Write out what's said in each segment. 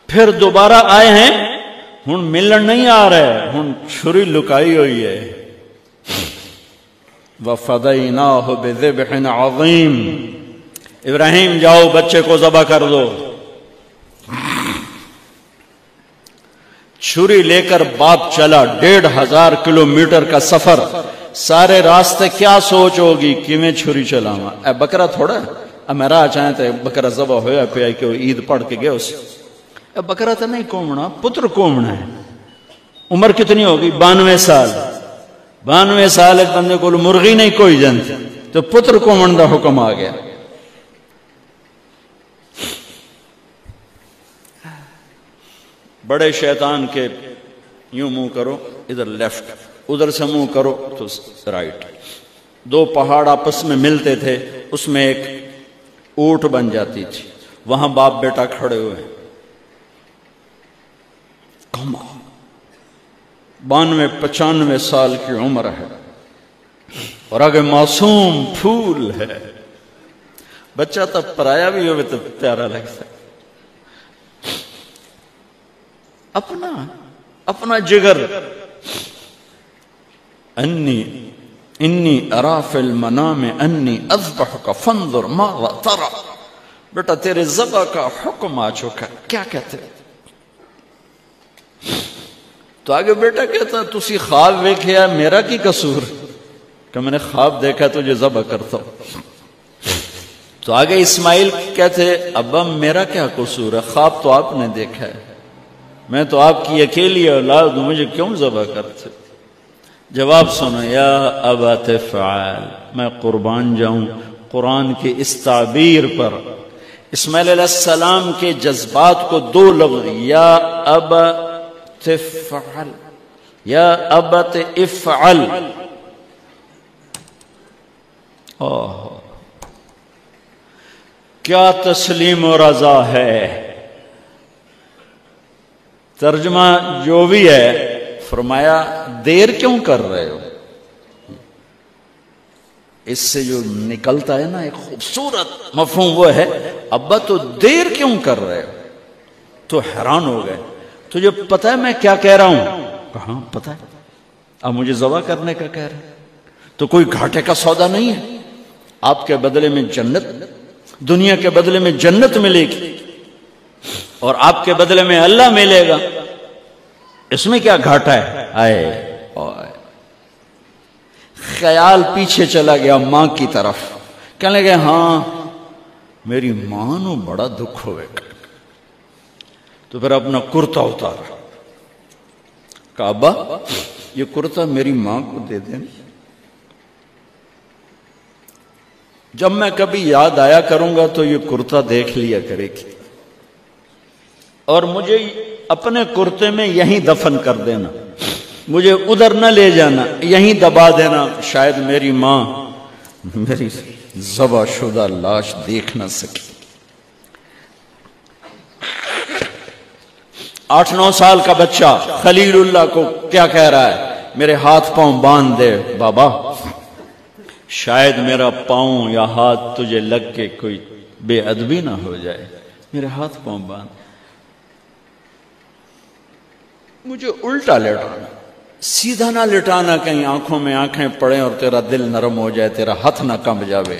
پھر دوبارہ آئے ہیں، ہن ملن نہیں آ رہے، ہن چھری لکائی ہوئی ہے. وَفَدَيْنَاهُ بِذِبْحٍ عَظِيمٍ، ابراہیم جاؤ بچے کو ذبح کر دو. چھری لے کر باپ چلا، 1500 کلومیٹر کا سفر. سارے راستے کیا سوچ ہوگی کہ میں چھری چلاواں، اے بکرا تھوڑا اب میں راہ چاہیں تے بکرا ذبح ہویا پیا کہ وہ عید پڑھ کے گئے اس. اے بکرا تو نہیں کومنا، پتر کومنا ہے. عمر کتنی ہوگی؟ 92 سال. 92 سال ایک بندے کو مرغی نہیں کوئی جانتی تو پتر کومن دا حکم آ گیا. بڑے شیطان کے یوں منہ کرو ادھر لیفٹ، ادھر سے منہ کرو تو رائٹ. 2 پہاڑ آپس میں ملتے تھے، اس میں ایک اونٹ بن جاتی تھی. وہاں باپ بیٹا کھڑے ہوئے، 92-95 سال کی عمر ہے اور آگے معصوم پھول ہے. بچہ تب پرایا بھی ہوئے تو پیارا لگتا ہے. اپنا جگر. انی ارا فی المنام انی اذبحک فانظر ماذا ترى. بیٹا تیرے ذبح کا حکم آ چکا، کیا کہتے؟ تو آگے بیٹا کہتا تسی خواب دیکھیا، میرا کی قصور کہ میں نے خواب دیکھا تجھے ذبح کرتا ہوں. تو آگے اسماعیل کہتے ابا میرا کیا قصور ہے، خواب تو آپ نے دیکھا ہے، میں تو آپ کی اکیلی اولاد ہوں، مجھے کیوں ذبح کرتے؟ جواب سنو، یا ابا تفعل، میں قربان جاؤں قرآن کی اس تعبیر پر. اسماعیل علیہ السلام کے جذبات کو 2 لفظ، یا ابا تفعل، یا ابت افعل. کیا تسلیم و رضا ہے. ترجمہ جو بھی ہے، فرمایا دیر کیوں کر رہے ہو. اس سے جو نکلتا ہے نا ایک خوبصورت مفہوم وہ ہے، ابا تو دیر کیوں کر رہے ہو. تو حیران ہو گئے، تجھے پتہ ہے میں کیا کہہ رہا ہوں؟ کہاں پتہ ہے، اب مجھے ذبح کرنے کا کہہ رہے. تو کوئی گھاٹے کا سودا نہیں ہے. آپ کے بدلے میں جنت، دنیا کے بدلے میں جنت ملے گی اور آپ کے بدلے میں اللہ ملے گا. اس میں کیا گھاٹا ہے؟ آئے خیال پیچھے چلا گیا ماں کی طرف. کہنے لگے ہاں میری ماں نو بڑا دکھ ہوئے گا. تو پھر اپنا کرتا اتارا، کہا ابا یہ کرتا میری ماں کو دے دیں، جب میں کبھی یاد آیا کروں گا تو یہ کرتا دیکھ لیا کرے گی، اور مجھے اپنے کرتے میں یہیں دفن کر دینا، مجھے ادھر نہ لے جانا، یہیں دبا دینا، شاید میری ماں میری ذبح شدہ لاش دیکھ نہ سکی. 8-9 سال کا بچہ خلیل اللہ کو کیا کہہ رہا ہے؟ میرے ہاتھ پاؤں باندھ دے بابا، شاید میرا پاؤں یا ہاتھ تجھے لگ کے کوئی بے ادبی نہ ہو جائے، میرے ہاتھ پاؤں باندھ. مجھے الٹا لٹانا، سیدھا نہ لٹانا، کہیں آنکھوں میں آنکھیں پڑیں اور تیرا دل نرم ہو جائے، تیرا ہاتھ نہ کمب جاوے،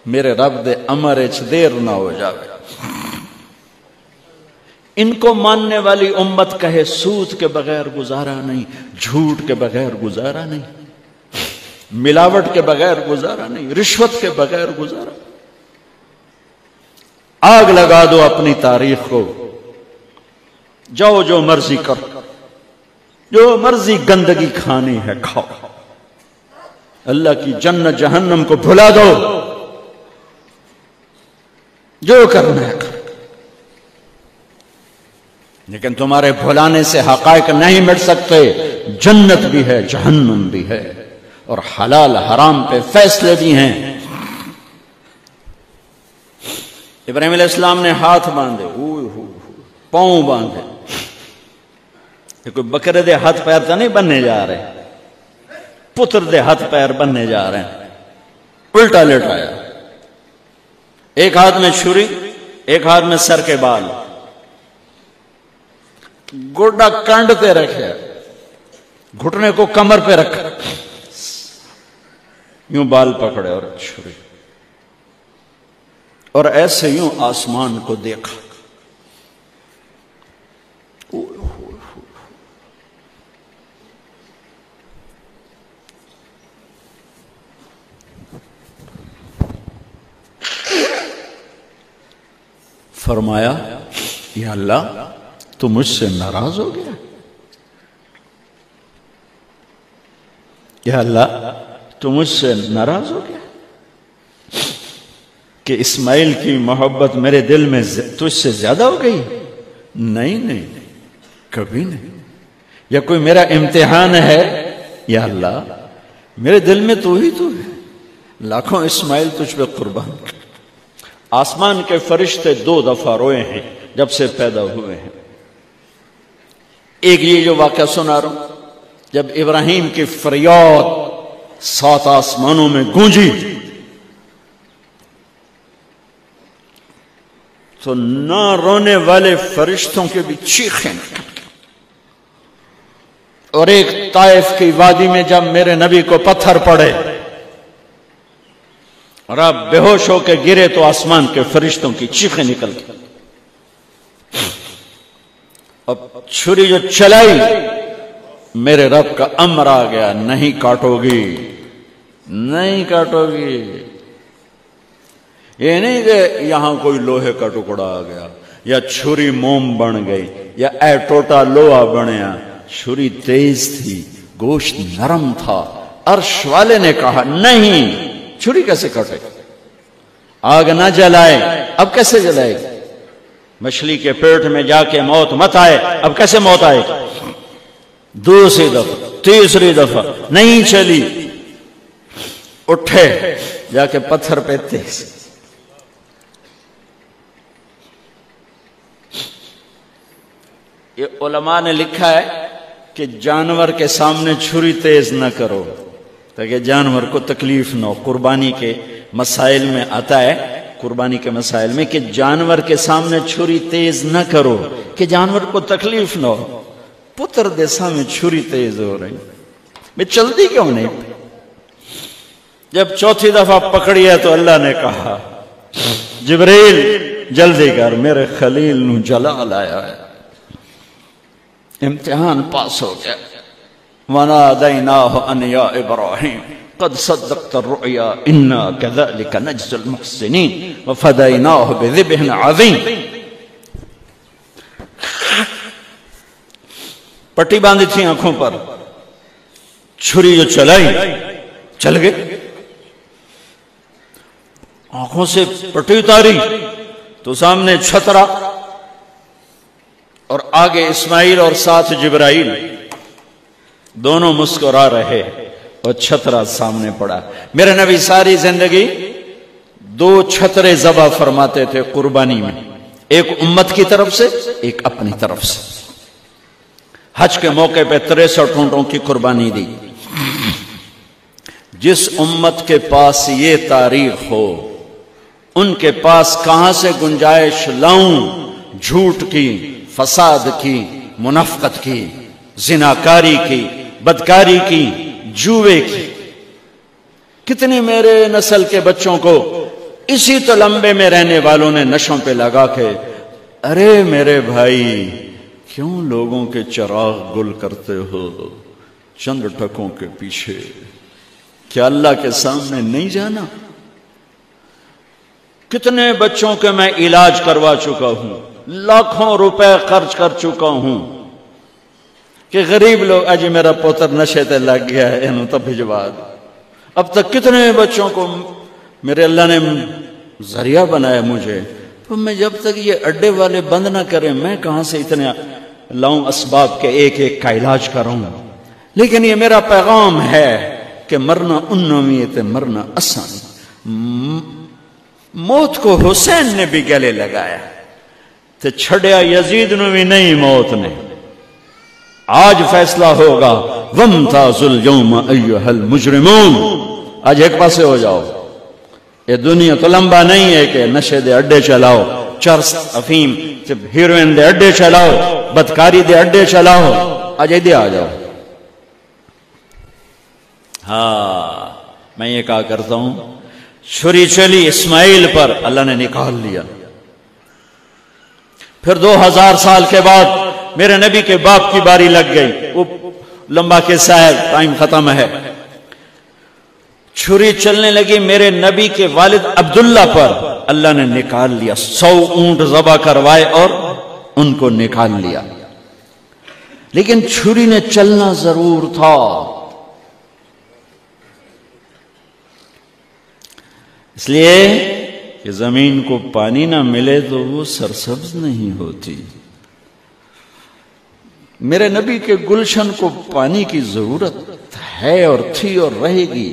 میرے رب دے امر اچ دیر نہ ہو جاوے. ان کو ماننے والی امت کہے سود کے بغیر گزارا نہیں، جھوٹ کے بغیر گزارا نہیں، ملاوٹ کے بغیر گزارا نہیں، رشوت کے بغیر گزارا. آگ لگا دو اپنی تاریخ کو، جاؤ جو مرضی کرو، جو مرضی گندگی کھانی ہے کھاؤ، اللہ کی جنت جہنم کو بھلا دو، جو کرنا ہے کرو. لیکن تمہارے بھلانے سے حقائق نہیں مٹ سکتے. جنت بھی ہے، جہنم بھی ہے، اور حلال حرام پہ فیصلے بھی ہیں. ابراہیم علیہ السلام نے ہاتھ باندھے، پاؤں باندھے. یہ کوئی بکرے دے ہاتھ پیر تو نہیں بننے جا رہے، پتر دے ہاتھ پیر بننے جا رہے ہیں. الٹا لٹایا، ایک ہاتھ میں چھری، ایک ہاتھ میں سر کے بال. گوڈا کانڈ پہ رکھے، گھٹنے کو کمر پہ رکھا، یوں بال پکڑے اور چھری، اور ایسے یوں آسمان کو دیکھا۔ فرمایا یا اللہ تو مجھ سے ناراض ہو گیا؟ یا اللہ تو مجھ سے ناراض ہو گیا کہ اسماعیل کی محبت میرے دل میں تجھ سے زیادہ ہو گئی؟ نہیں، کبھی نہیں۔ یا کوئی میرا امتحان ہے؟ یا اللہ میرے دل میں تو ہی تو ہے، لاکھوں اسماعیل تجھ پہ قربان۔ آسمان کے فرشتے 2 دفعہ روئے ہیں جب سے پیدا ہوئے ہیں۔ ایک یہ جو واقعہ سنا رہا ہوں، جب ابراہیم کی فریاد 7 آسمانوں میں گونجی تو نہ رونے والے فرشتوں کے بھی چیخیں نکل، اور ایک طائف کی وادی میں جب میرے نبی کو پتھر پڑے اور آپ بے ہوش ہو کے گرے تو آسمان کے فرشتوں کی چیخیں نکل گئی۔ اب چھری جو چلائی، میرے رب کا امر آ گیا، نہیں کاٹو گی، نہیں کاٹو گی۔ یہ نہیں کہ یہاں کوئی لوہے کا ٹکڑا آ گیا، یا چھری موم بن گئی، یا اے ٹوٹا لوہا بنیا۔ چھری تیز تھی، گوشت نرم تھا۔ عرش والے نے کہا نہیں، چھری کیسے کٹے؟ آگ نہ جلائے، اب کیسے جلائے؟ مچھلی کے پیٹ میں جا کے موت مت آئے، اب کیسے موت آئے؟ دوسری دفعہ، تیسری دفعہ نہیں چلی، اٹھے جا کے پتھر پہ تیز۔ یہ علماء نے لکھا ہے کہ جانور کے سامنے چھری تیز نہ کرو تاکہ جانور کو تکلیف نہ ہو۔ قربانی کے مسائل میں آتا ہے، قربانی کے مسائل میں، کہ جانور کے سامنے چھری تیز نہ کرو کہ جانور کو تکلیف نہ ہو۔ پتر دیسا میں چھری تیز ہو رہی، میں چلتی کیوں نہیں؟ جب چوتھی دفعہ پکڑی ہے تو اللہ نے کہا جبریل جلدی کر، میرے خلیل نو جلا لایا ہے۔ امتحان پاس ہو گیا۔ وَنَادَيْنَاهُ أَنْ يَا إِبْرَاهِيمُ قَدْ صَدَّقْتَ الرُّؤْيَا إِنَّا كَذَلِكَ نَجْزِي الْمُحْسِنِينَ وَفَدَيْنَاهُ بِذِبْحٍ عَظِيمٍ۔ پٹی باندھی تھی آنکھوں پر، چھری جو چلائی چل گئے، آنکھوں سے پٹی اتاری تو سامنے چھترا اور آگے اسماعیل اور ساتھ جبرائیل، دونوں مسکرا رہے اور چھترا سامنے پڑا۔ میرے نبی ساری زندگی 2 چھترے ذبح فرماتے تھے قربانی میں، ایک امت کی طرف سے، ایک اپنی طرف سے۔ حج کے موقع پہ 63 اونٹوں کی قربانی دی۔ جس امت کے پاس یہ تاریخ ہو، ان کے پاس کہاں سے گنجائش لاؤں جھوٹ کی، فساد کی، منافقت کی، زناکاری کی، بدکاری کی، جوے کی۔ کتنے میرے نسل کے بچوں کو اسی تلمبے میں رہنے والوں نے نشوں پہ لگا کے، ارے میرے بھائی کیوں لوگوں کے چراغ گل کرتے ہو چند ٹکوں کے پیچھے؟ کیا اللہ کے سامنے نہیں جانا؟ کتنے بچوں کے میں علاج کروا چکا ہوں، لاکھوں روپے خرچ کر چکا ہوں کہ غریب لوگ اج میرا پوتر نشے تے لگ گیا ہے، انہوں تب بھجوا دو۔ اب تک کتنے بچوں کو میرے اللہ نے ذریعہ بنایا مجھے، تو میں جب تک یہ اڈے والے بند نہ کریں میں کہاں سے اتنے لاؤں اسباب کے ایک ایک کا علاج کروں۔ لیکن یہ میرا پیغام ہے کہ مرنا انمیت مرنا آسان۔ موت کو حسین نے بھی گلے لگایا تو چھڑیا یزید نے بھی نہیں، موت نے۔ آج فیصلہ ہوگا، وَامْتَازُوا الْيَوْمَ أَيُّهَا الْمُجْرِمُونَ۔ آج ایک پاسے ہو جاؤ، یہ دنیا تو لمبا نہیں ہے کہ نشے دے اڈے چلاؤ، چرس افیم ہیروئن دے اڈے چلاؤ، بدکاری دے اڈے چلاؤ، آج دے آ جاؤ۔ ہاں میں یہ کہا کرتا ہوں، چھری چلی اسماعیل پر، اللہ نے نکال لیا۔ پھر 2000 سال کے بعد میرے نبی کے باپ کی باری لگ گئی، وہ لمبا قصہ ہے، ٹائم ختم ہے۔ چھری چلنے لگی میرے نبی کے والد عبداللہ پر، اللہ نے نکال لیا۔ 100 اونٹ ذبح کروائے اور ان کو نکال لیا، لیکن چھری نے چلنا ضرور تھا۔ اس لیے کہ زمین کو پانی نہ ملے تو وہ سرسبز نہیں ہوتی۔ میرے نبی کے گلشن کو پانی کی ضرورت ہے اور تھی اور رہے گی،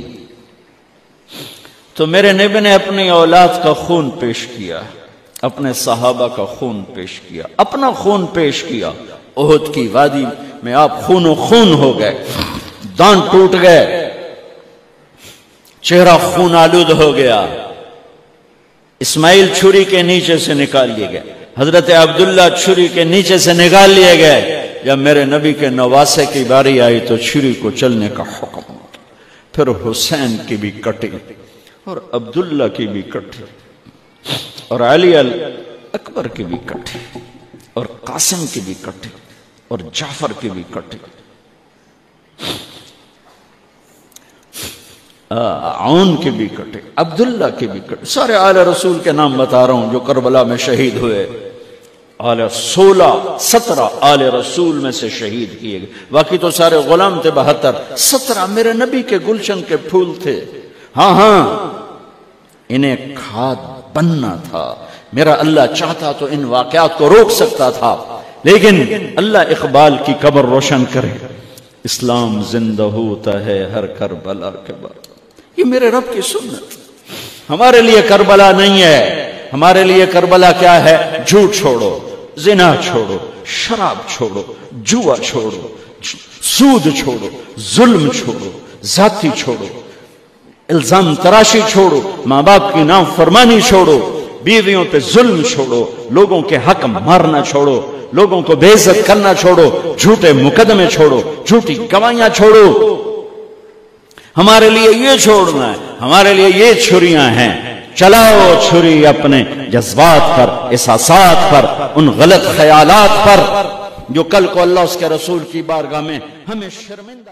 تو میرے نبی نے اپنی اولاد کا خون پیش کیا، اپنے صحابہ کا خون پیش کیا، اپنا خون پیش کیا۔ احد کی وادی میں آپ خون و خون ہو گئے، دانت ٹوٹ گئے، چہرہ خون آلود ہو گیا۔ اسماعیل چھری کے نیچے سے نکال لیے گئے، حضرت عبداللہ چھری کے نیچے سے نکال لیے گئے۔ جب میرے نبی کے نواسے کی باری آئی تو چھری کو چلنے کا حکم، پھر حسین کی بھی کٹی اور عبداللہ کی بھی کٹی اور علی اکبر کی بھی کٹی اور قاسم کی بھی کٹی اور جعفر کی بھی کٹی، عون کی بھی کٹی، عبداللہ کی بھی کٹی۔ سارے آل رسول کے نام بتا رہا ہوں جو کربلا میں شہید ہوئے۔ 17 آل رسول میں سے شہید کیے گئے، باقی تو سارے غلام تھے 72۔ 17 میرے نبی کے گلشن کے پھول تھے۔ ہاں انہیں کھاد بننا تھا۔ میرا اللہ چاہتا تو ان واقعات کو روک سکتا تھا، لیکن اللہ اقبال کی قبر روشن کرے، اسلام زندہ ہوتا ہے ہر کربلا کے بعد۔ یہ میرے رب کی سنت۔ ہمارے لیے کربلا نہیں ہے، ہمارے لیے کربلا کیا ہے؟ جھوٹ چھوڑو، زنا چھوڑو، شراب چھوڑو، جوا چھوڑو، سود چھوڑو، ظلم چھوڑو، ذاتی چھوڑو، الزام تراشی چھوڑو، ماں باپ کی نافرمانی چھوڑو، بیویوں پہ ظلم چھوڑو، لوگوں کے حق مارنا چھوڑو، لوگوں کو بے عزت کرنا چھوڑو، جھوٹے مقدمے چھوڑو، جھوٹی گواہیاں چھوڑو۔ ہمارے لیے یہ چھوڑنا ہے، ہمارے لیے یہ چھریاں ہیں۔ چلاؤ چھری اپنے جذبات پر، احساسات پر، ان غلط خیالات پر جو کل کو اللہ اس کے رسول کی بارگاہ میں ہمیں شرمندہ